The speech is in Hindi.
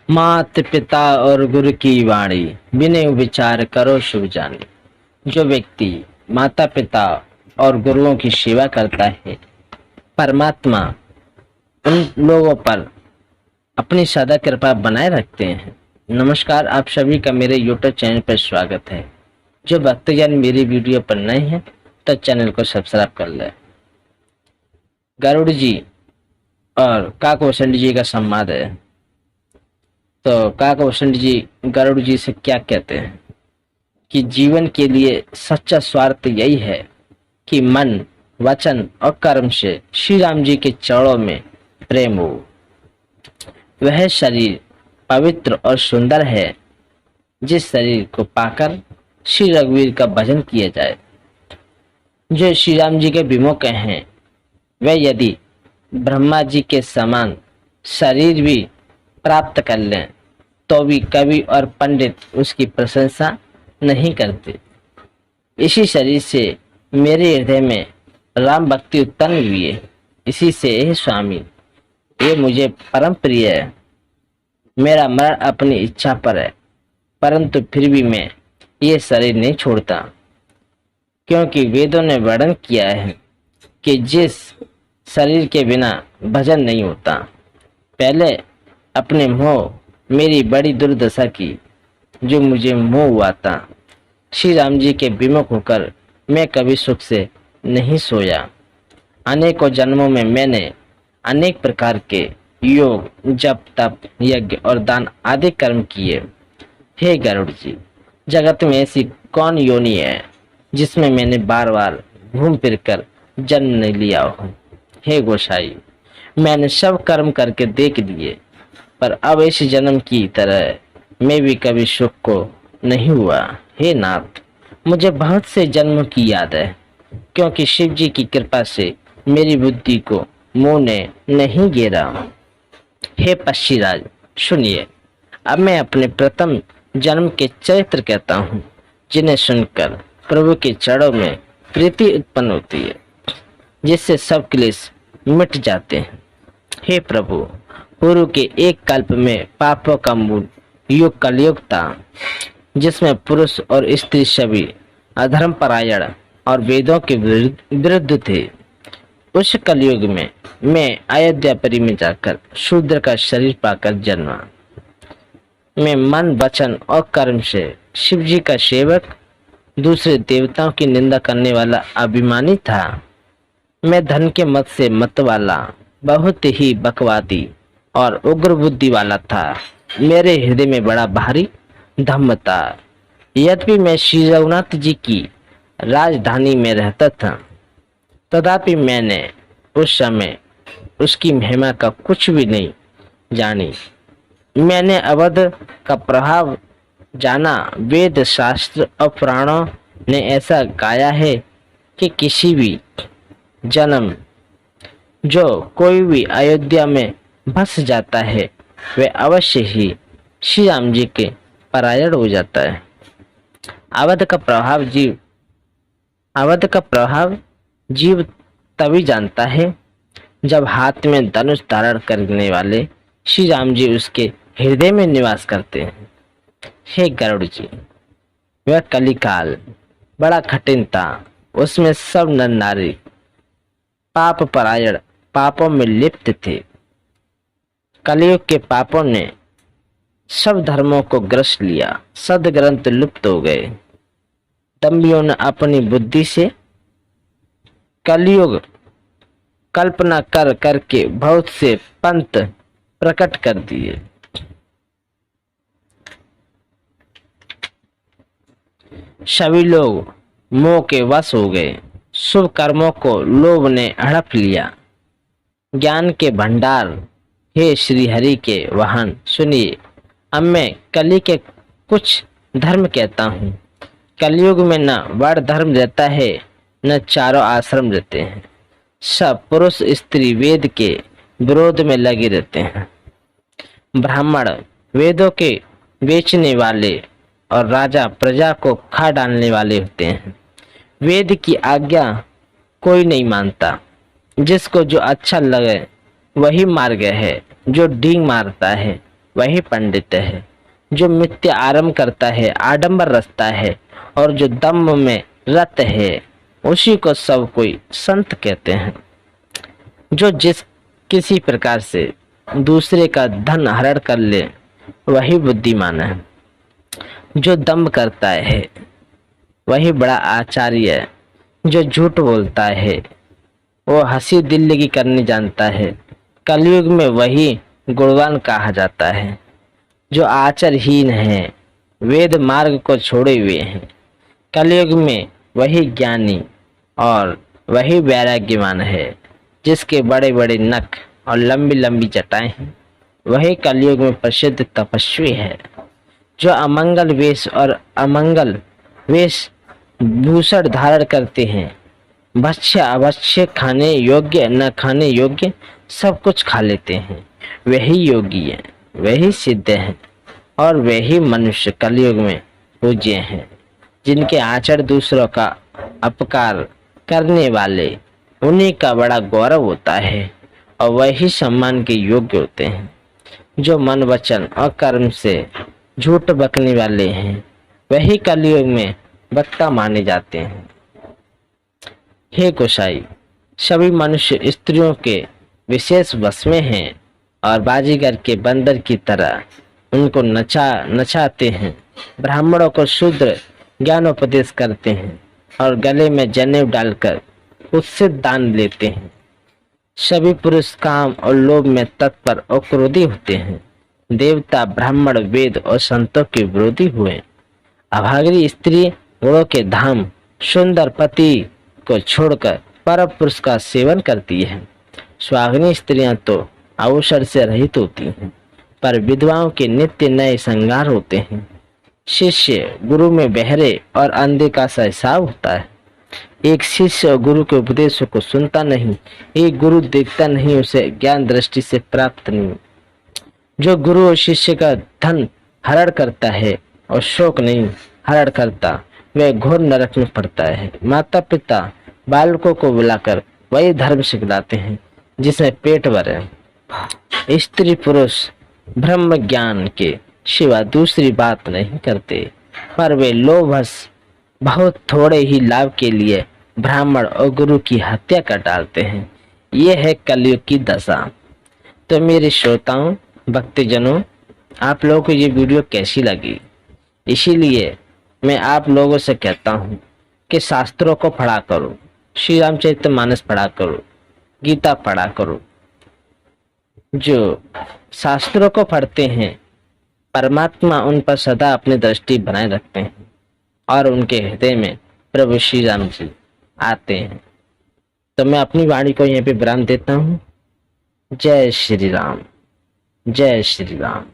मात पिता और गुरु की वाणी, बिने विचार करो शुभ जानी। जो व्यक्ति माता पिता और गुरुओं की सेवा करता है, परमात्मा उन लोगों पर अपनी सदा कृपा बनाए रखते हैं। नमस्कार, आप सभी का मेरे यूट्यूब चैनल पर स्वागत है। जो भक्तजन मेरी वीडियो पर नए हैं तो चैनल को सब्सक्राइब कर लें। गरुड़ जी और काकभूषण जी का संवाद है। तो काकभूषण जी गरुड़ जी से क्या कहते हैं कि जीवन के लिए सच्चा स्वार्थ यही है कि मन, वचन और कर्म से श्री राम जी के चरणों में प्रेम हो। वह शरीर पवित्र और सुंदर है जिस शरीर को पाकर श्री रघुवीर का भजन किया जाए। जो श्री राम जी के विमुख हैं, वे यदि ब्रह्मा जी के समान शरीर भी प्राप्त कर लें तो भी कवि और पंडित उसकी प्रशंसा नहीं करते। इसी शरीर से मेरे हृदय में राम भक्ति उत्पन्न हुई है। इसी से हे स्वामी, ये मुझे परम प्रिय है। मेरा मरण अपनी इच्छा पर है, परंतु फिर भी मैं ये शरीर नहीं छोड़ता, क्योंकि वेदों ने वर्णन किया है कि जिस शरीर के बिना भजन नहीं होता। पहले अपने मोह मेरी बड़ी दुर्दशा की, जो मुझे मोह हुआ था। श्री राम जी के विमुख होकर मैं कभी सुख से नहीं सोया। अनेकों जन्मों में मैंने अनेक प्रकार के योग, जप, तप, यज्ञ और दान आदि कर्म किए। हे गरुड़ जी, जगत में ऐसी कौन योनि है जिसमें मैंने बार बार घूम फिर कर जन्म नहीं लिया हो। हे गोसाई, मैंने सब कर्म करके देख लिए, पर अब इस जन्म की तरह मैं भी कभी सुख को नहीं हुआ। हे नाथ, मुझे बहुत से जन्मों की याद है, क्योंकि शिव जी की कृपा से मेरी बुद्धि को मोह ने नहीं घेरा। हे पक्षीराज, सुनिए, अब मैं अपने प्रथम जन्म के चरित्र कहता हूँ, जिन्हें सुनकर प्रभु के चरणों में प्रीति उत्पन्न होती है, जिससे सब क्लेश मिट जाते हैं। हे प्रभु, पूर्व के एक कल्प में पापों का मूल युग कलयुग था, जिसमें पुरुष और स्त्री सभी अधर्म परायण और वेदों के विरुद्ध थे। उस कलयुग में मैं अयोध्यापुरी में जाकर शूद्र का शरीर पाकर जन्मा। मैं मन, वचन और कर्म से शिव जी का सेवक, दूसरे देवताओं की निंदा करने वाला अभिमानी था। मैं धन के मत से मत वाला, बहुत ही बकवादी और उग्र बुद्धि वाला था। मेरे हृदय में बड़ा भारी धम्म था। यद्यपि मैं श्री रघुनाथ जी की राजधानी में रहता था, तथापि मैंने उस समय उसकी महिमा का कुछ भी नहीं जानी। मैंने अवध का प्रभाव जाना। वेद, शास्त्र और पुराणों ने ऐसा गाया है कि किसी भी जन्म जो कोई भी अयोध्या में बस जाता है, वह अवश्य ही श्री राम जी के परायण हो जाता है। अवध का प्रभाव जीव तभी जानता है जब हाथ में धनुष धारण करने वाले श्री राम जी उसके हृदय में निवास करते हैं। हे गरुड़ जी, वह कलिकाल बड़ा कठिन था। उसमें सब नर नारी पाप परायण, पापों में लिप्त थे। कलयुग के पापों ने सब धर्मों को ग्रस लिया। सदग्रंथ लुप्त हो गए। दम्भियों ने अपनी बुद्धि से कलयुग कल्पना कर करके बहुत से पंथ प्रकट कर दिए। सभी लोग मोह के वश हो गए। शुभ कर्मों को लोभ ने हड़प लिया। ज्ञान के भंडार, हे श्री हरि के वाहन, सुनिए, अब मैं कली के कुछ धर्म कहता हूँ। कलयुग में न वर्ण धर्म रहता है, न चारों आश्रम रहते हैं। सब पुरुष स्त्री वेद के विरोध में लगे रहते हैं। ब्राह्मण वेदों के बेचने वाले और राजा प्रजा को खा डालने वाले होते हैं। वेद की आज्ञा कोई नहीं मानता। जिसको जो अच्छा लगे वही मार्ग है। जो डींग मारता है वही पंडित है। जो मिथ्या आरंभ करता है, आडंबर रचता है और जो दम्भ में रत है, उसी को सब कोई संत कहते हैं। जो जिस किसी प्रकार से दूसरे का धन हरण कर ले, वही बुद्धिमान है। जो दम्भ करता है वही बड़ा आचार्य है। जो झूठ बोलता है वो हंसी दिल्लगी करनी जानता है। कलयुग में वही गुणवान कहा जाता है। जो आचरहीन है, वेद मार्ग को छोड़े हुए हैं, कलयुग में वही ज्ञानी और वही वैराग्यवान है। जिसके बड़े बड़े नख और लंबी लंबी जटाएं हैं, वही कलयुग में प्रसिद्ध तपस्वी है। जो अमंगल वेश और अमंगल वेश भूषण धारण करते हैं, भक्ष्य अभक्ष्य, खाने योग्य न खाने योग्य, सब कुछ खा लेते हैं, वही योगी है, वही सिद्ध है और वही मनुष्य कलयुग में पूज्य हैं। जिनके आचरण दूसरों का अपकार करने वाले, उन्हीं का बड़ा गौरव होता है और वही सम्मान के योग्य होते हैं। जो मन वचन और कर्म से झूठ बकने वाले हैं, वही कलयुग में वक्ता माने जाते हैं। हे गोसाई, सभी मनुष्य स्त्रियों के विशेष वश में हैं और बाजीगर के बंदर की तरह उनको नचाते हैं। ब्राह्मणों को शूद्र ज्ञानोपदेश करते हैं और गले में जनेऊ डालकर उससे दान लेते हैं। सभी पुरुष काम और लोभ में तत्पर और क्रोधी होते हैं। देवता, ब्राह्मण, वेद और संतों के विरोधी हुए। अभागी स्त्री गुणों के धाम सुंदर पति को छोड़कर परम पुरुष का सेवन करती है। स्वाग्नी स्त्रियां तो अवसर से रहित होती हैं, पर विधवाओं के नित्य नए श्रृंगार होते हैं। शिष्य गुरु में बहरे और अंधे का सा हिसाब होता है। एक शिष्य गुरु के उपदेशों को सुनता नहीं, एक गुरु देखता नहीं, उसे ज्ञान दृष्टि से प्राप्त नहीं। जो गुरु और शिष्य का धन हरण करता है और शोक नहीं हरण करता, वह घोर नरक में पड़ता है। माता पिता बालकों को बुलाकर वही धर्म सिखलाते हैं जिसमें पेट भरे। स्त्री पुरुष ब्रह्म ज्ञान के सिवा दूसरी बात नहीं करते, पर वे लोभवश बहुत थोड़े ही लाभ के लिए ब्राह्मण और गुरु की हत्या कर डालते हैं। ये है कलयुग की दशा। तो मेरे श्रोताओं, भक्तजनों, आप लोगों को ये वीडियो कैसी लगी? इसीलिए मैं आप लोगों से कहता हूँ कि शास्त्रों को पढ़ा करो, श्री रामचरितमानस पढ़ा करो, गीता पढ़ा करो। जो शास्त्रों को पढ़ते हैं, परमात्मा उन पर सदा अपनी दृष्टि बनाए रखते हैं और उनके हृदय में प्रभु श्री राम जी आते हैं। तो मैं अपनी वाणी को यहाँ पे विराम देता हूँ। जय श्री राम, जय श्री राम।